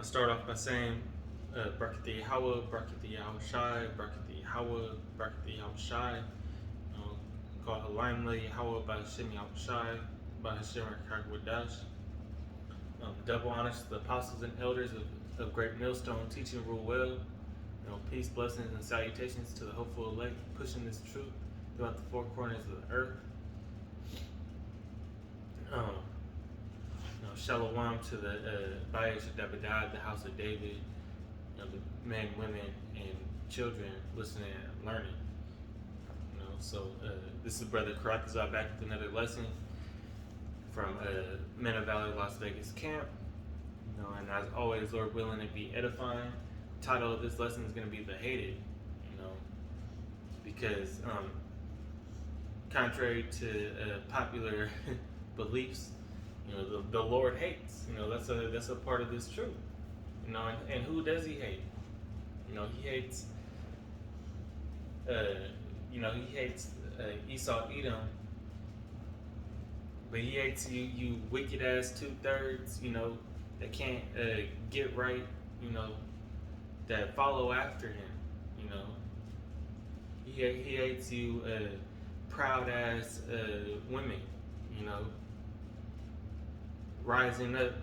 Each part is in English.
start off by saying Barakati Yahweh, Barakati Yahweh Shai, Barakati Yahweh, Barakati Yahweh Shai. Called Halim Le Yahweh by Hashem Yahweh Shai, by Hashem Wadash. Double honors to the apostles and elders of Great Millstone, teaching rule well. Peace, blessings, and salutations to the hopeful elect, pushing this truth throughout the four corners of the earth. Shalom to the Bayesh Dabidah, the house of David, the men, women, and children listening and learning. This is Brother Karatazar back with another lesson from Men of Valor Las Vegas camp. And as always, Lord willing, to be edifying. The title of this lesson is going to be The Hated, because contrary to popular beliefs, the Lord hates. That's a part of this truth. And who does He hate? He hates. He hates Esau, Edom, but He hates you wicked ass 2/3. That can't get right. That follow after Him. He hates you proud ass women. Rising up,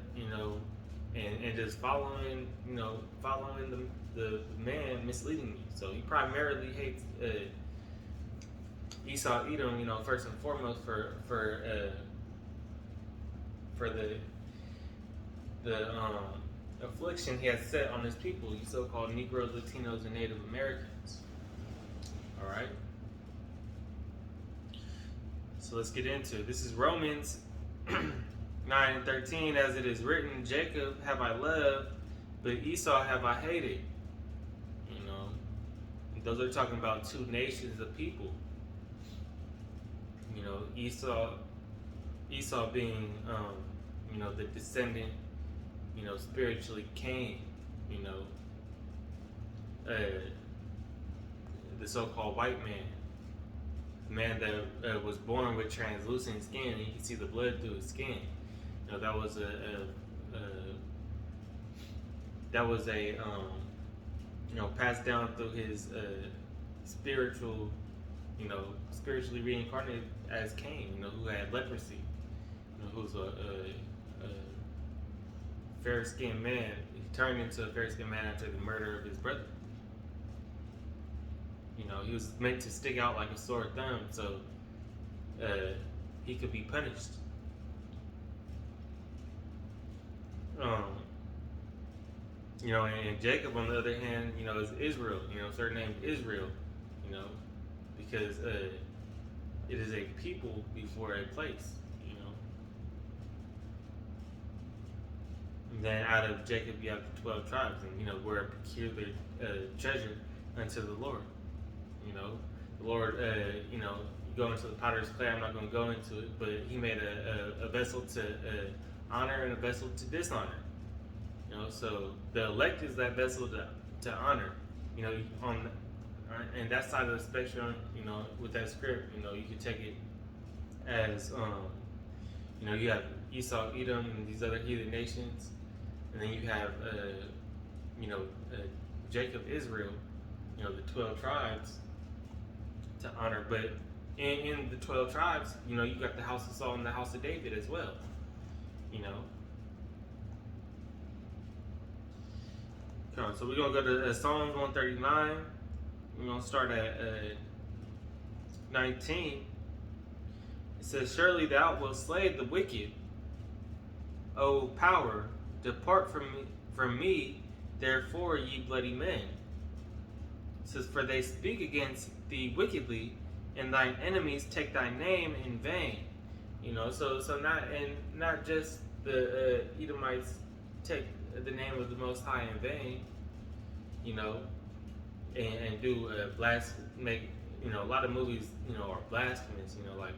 and just following the man misleading you. So He primarily hates Esau, Edom, first and foremost for the affliction He has set on His people, you so-called Negroes, Latinos, and Native Americans. All right. So let's get into it. This is Romans 9:13, as it is written, Jacob have I loved, but Esau have I hated. Those are talking about two nations of people. Esau being, the descendant, spiritually Cain, the so-called white man, the man that was born with translucent skin, and you can see the blood through his skin. That was passed down through his spiritually reincarnated as Cain, who had leprosy, who was a fair-skinned man. He turned into a fair-skinned man after the murder of his brother. He was meant to stick out like a sore thumb, so he could be punished. And Jacob, on the other hand, is Israel, surnamed Israel, because it is a people before a place, And then out of Jacob you have the 12 tribes, and we're a peculiar treasure unto the Lord. The Lord, you go into the potter's clay. I'm not going to go into it, but He made a vessel to honor and a vessel to dishonor. So the elect is that vessel to honor. And that side of the spectrum, with that script, you can take it as, you have Esau, Edom, and these other heathen nations, and then you have, Jacob, Israel, the 12 tribes to honor. But in the 12 tribes, you got the house of Saul and the house of David as well. So we're going to go to Psalms 139. We're going to start at 19. It says, Surely thou wilt slay the wicked, O power, depart from me, therefore, ye bloody men. It says, For they speak against thee wickedly, and thine enemies take thy name in vain. So not just the Edomites take the name of the Most High in vain, and do make a lot of movies, are blasphemous, like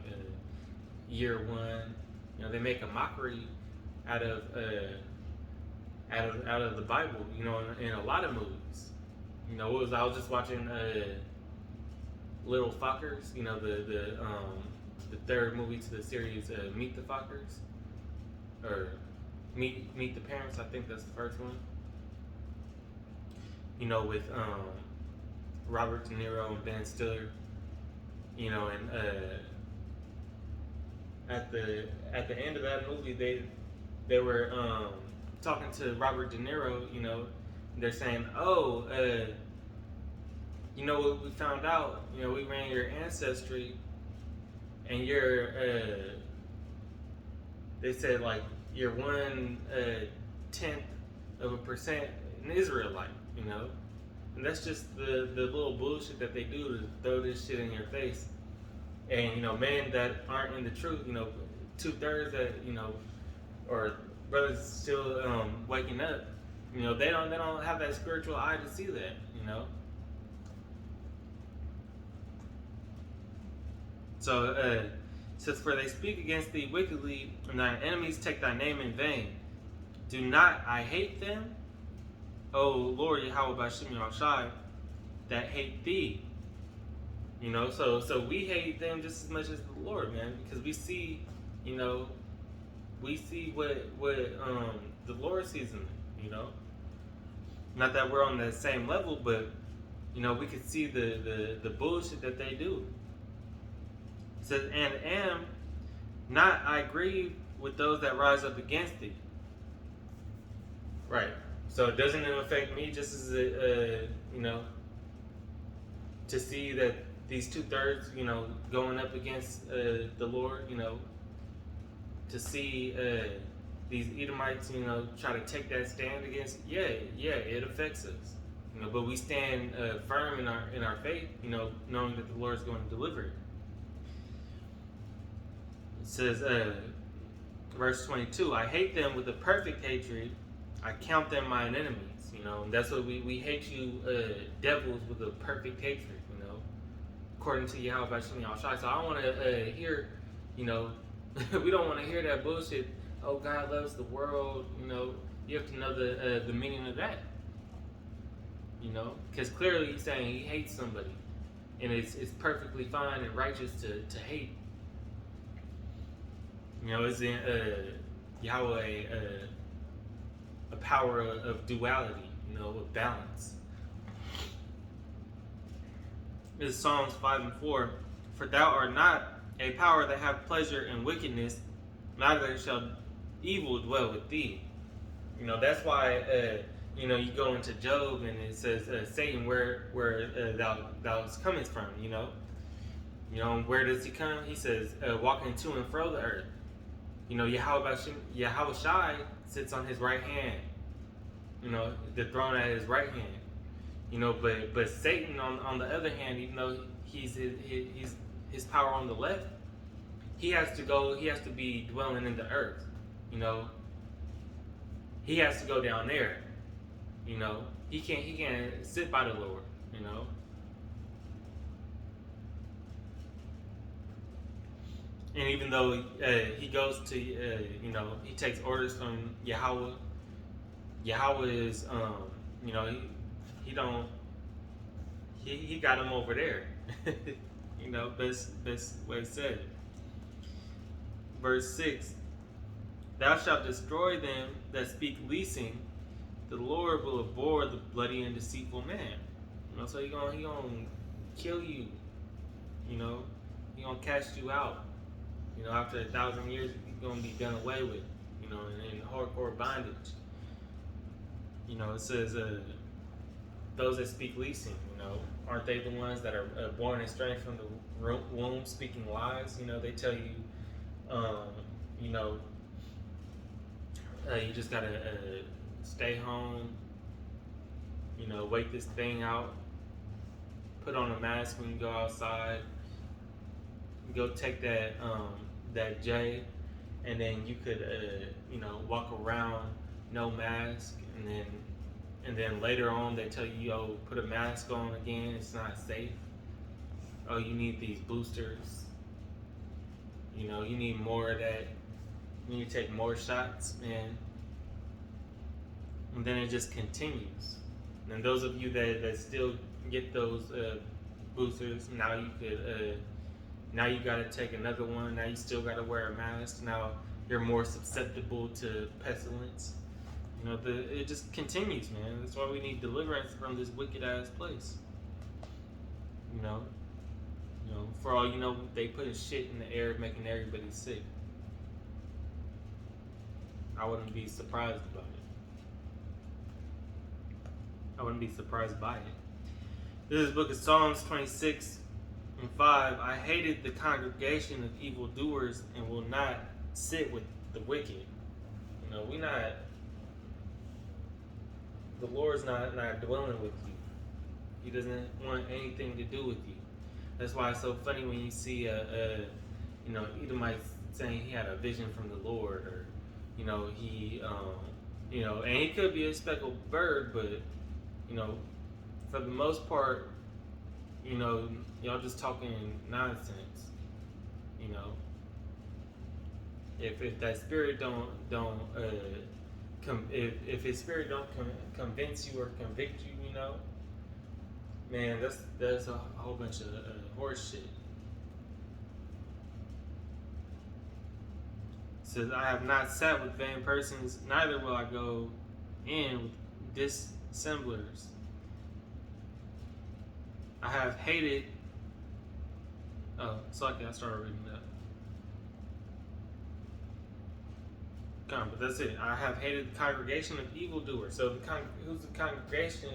Year One. They make a mockery out of the Bible, in a lot of movies. I was just watching Little Fockers, the third movie to the series, Meet the Fockers, or Meet the Parents. I think that's the first one. with Robert De Niro and Ben Stiller, and at the end of that movie, they were talking to Robert De Niro. They're saying, "Oh, what we found out? We ran your ancestry, and you're they said like you're 1/10% an Israelite, and that's just the little bullshit that they do to throw this shit in your face. And men that aren't in the truth, 2/3 that or brothers still waking up, they don't have that spiritual eye to see that. So it says, "For they speak against thee wickedly, and thine enemies take thy name in vain. Do not I hate them, O Lord Yahweh Bashim Yahushai, that hate thee?" So we hate them just as much as the Lord, man, because we see, what the Lord sees in them. Not that we're on the same level, but we could see the bullshit that they do. It says, "And am not I grieved with those that rise up against thee." Right. So doesn't it affect me just as to see that these 2/3, going up against the Lord, to see these Edomites, try to take that stand against, it affects us, but we stand firm in our faith, knowing that the Lord is going to deliver it. It says, verse 22, "I hate them with a perfect hatred. I count them mine enemies." And that's what we hate you, devils, with a perfect hatred, according to Yahweh Bashim Yahushai. So I don't want to hear, we don't want to hear that bullshit. Oh, God loves the world. You have to know the meaning of that. Because clearly he's saying he hates somebody, and it's perfectly fine and righteous to hate. Is Yahweh a power of duality, of balance. This is Psalms 5:4. "For thou art not a power that have pleasure in wickedness, neither shall evil dwell with thee." That's why you go into Job and it says, "Satan, where thou's coming from." Where does he come? He says, "Walking to and fro the earth." Yahweh Shai sits on his right hand. The throne at his right hand. But Satan on the other hand, even though he's his power on the left, he has to be dwelling in the earth. He has to go down there. He can't sit by the Lord. And even though he goes to he takes orders from Yahweh. Yahweh is he got him over there. Best way to say it. Verse 6, "Thou shalt destroy them that speak leasing. The Lord will abhor the bloody and deceitful man." So he gonna kill you. He gonna cast you out. After 1,000 years, you're gonna be done away with. In hardcore bondage. It says, "Those that speak leasing, aren't they the ones that are born estranged from the womb, speaking lies? They tell you, you just gotta stay home, wait this thing out, put on a mask when you go outside, go take that J, and then you could walk around no mask, and then later on they tell you, oh, put a mask on again, it's not safe. Oh, you need these boosters. You need more of that. You need to take more shots, man." And then it just continues. And those of you that still get those boosters, now you got to take another one. Now you still got to wear a mask. Now you're more susceptible to pestilence. It just continues, man. That's why we need deliverance from this wicked ass place. You know, for all you know, they putting shit in the air, making everybody sick. I wouldn't be surprised about it. I wouldn't be surprised by it. This is the book of Psalms 26 and 5. I hated the congregation of evildoers and will not sit with the wicked. We not. The Lord's not dwelling with you. He doesn't want anything to do with you. That's why it's so funny when you see Edomite saying he had a vision from the Lord, or he and he could be a speckled bird, but for the most part, y'all just talking nonsense. If that spirit if his spirit don't convince you or convict you, man, that's a whole bunch of horse shit. It says, I have not sat with vain persons, neither will I go in with dissemblers. I have hated. Oh, so I started reading that. But that's it. I have hated the congregation of evildoers. So who's the congregation?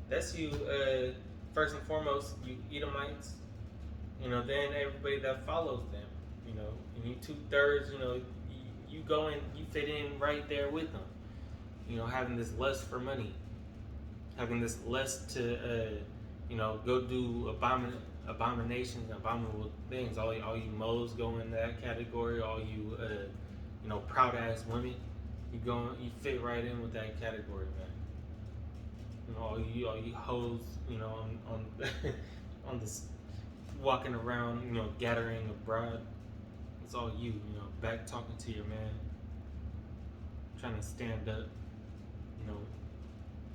That's you. First and foremost, you Edomites. Then everybody that follows them. And you 2/3. You go in. You fit in right there with them. Having this lust for money, having this lust to go do abominations, abominable things. All you moles go in that category. All you proud ass women, you fit right in with that category, man. All you hoes, on on this walking around, gathering abroad. It's all you, back talking to your man, trying to stand up,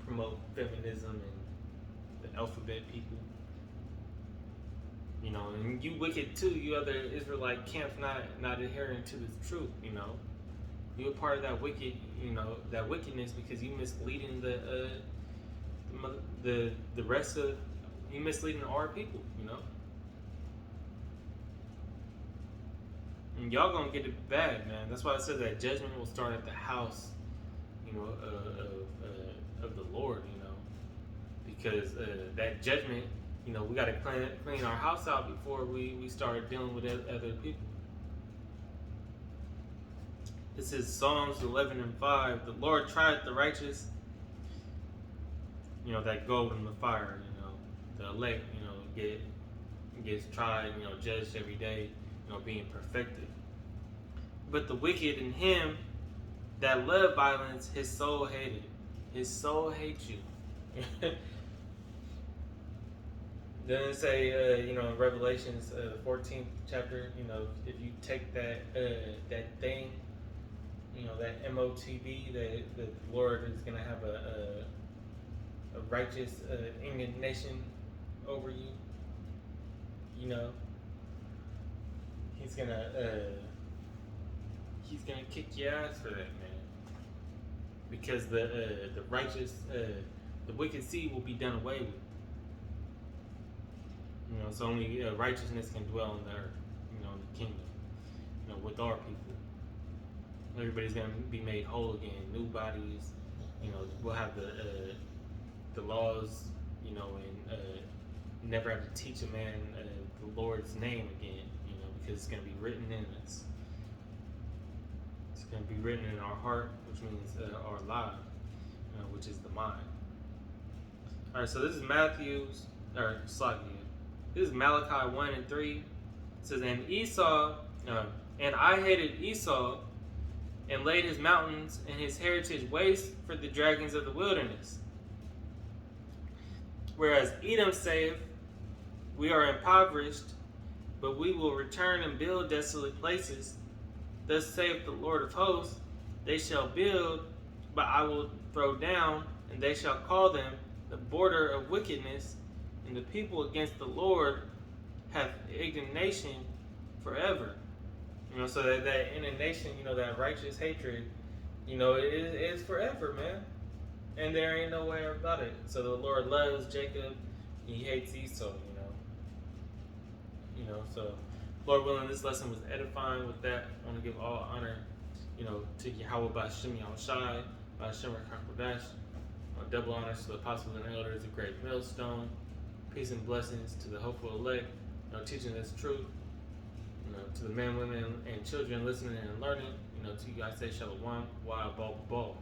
promote feminism and the alphabet people. And you wicked too, you other Israelite camp not adhering to the truth, You're a part of that wicked, that wickedness because you misleading the rest of, you misleading our people, And y'all gonna get it bad, man. That's why I said that judgment will start at the house, of the Lord, because that judgment, we got to clean our house out before we start dealing with other people. This is Psalms 11 and 5. The Lord tried the righteous, that gold in the fire, the elect, gets tried, judged every day, being perfected. But the wicked in him that love violence, his soul hated. His soul hates you. Doesn't it say, in Revelations 14th chapter, if you take that thing, that MOTB, that the Lord is going to have a righteous indignation over you, he's gonna kick your ass for that, man. Because the righteous, the wicked seed will be done away with. So only righteousness can dwell on the earth, in the kingdom, with our people. Everybody's gonna be made whole again, new bodies. We'll have the laws, and never have to teach a man the Lord's name again, because it's gonna be written in us. It's gonna be written in our heart, which means our life, which is the mind. All right, so this is This is Malachi 1 and 3. It says, and I hated Esau, and laid his mountains and his heritage waste for the dragons of the wilderness. Whereas Edom saith, we are impoverished, but we will return and build desolate places. Thus saith the Lord of hosts, they shall build, but I will throw down, and they shall call them the border of wickedness, and the people against the Lord have indignation forever. So that indignation, that righteous hatred, It is forever, man. And there ain't no way about it. So the Lord loves Jacob, he hates Esau, so Lord willing, this lesson was edifying. With that, I want to give all honor, to Yahweh Ba'Shem Yahushai, Ba'Shem Rakakodash. Double honors to the apostles and elders of Great Millstone. Peace and blessings to the hopeful elect, teaching this truth. To the men, women, and children listening and learning. To you guys say Shalom, Wa Ball.